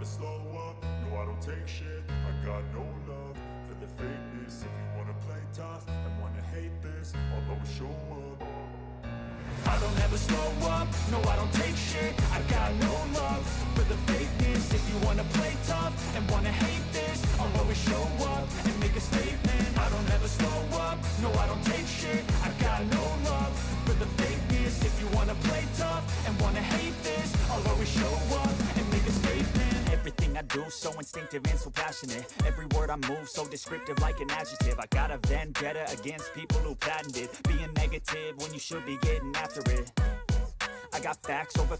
never slow up, no I don't take shit. I got no love for the fakeness. If you wanna play tough and wanna hate this, I'll always show up. I don't ever slow up, no I don't take shit. I got no love for the fakeness. If you wanna play tough and wanna hate this, I'll always show up and make a statement. I don't ever slow up, no I don't take shit. I got no love for the fakeness. If you wanna play tough and wanna hate this, I'll always show up and make a statement. Everything I do so instinctive and so passionate. Every word I move so descriptive like an adjective. I got a vendetta against people who patented being negative when you should be getting after it. I got facts over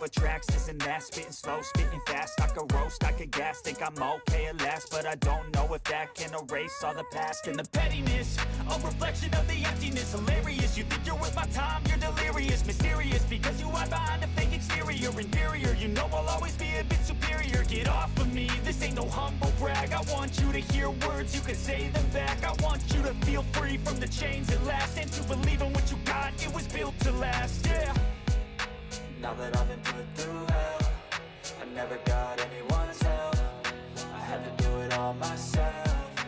tracks, this and that. Spitting slow, spitting fast. I could roast, I could gas. Think I'm okay at last, but I don't know if that can erase all the past. And the pettiness, a reflection of the emptiness. Hilarious, you think you're worth my time, you're delirious. Mysterious, because you hide behind a fake exterior. Inferior, you know I'll always be a bit superior. Get off of me, this ain't no humble brag. I want you to hear words, you can say them back. I want you to feel free from the chains that last, and to believe in what you got, it was built to last, yeah. Now that I've been put through hell, I never got anyone's help. I had to do it all myself.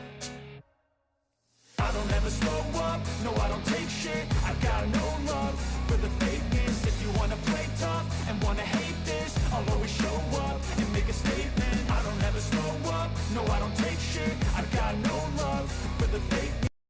I don't ever slow up, no I don't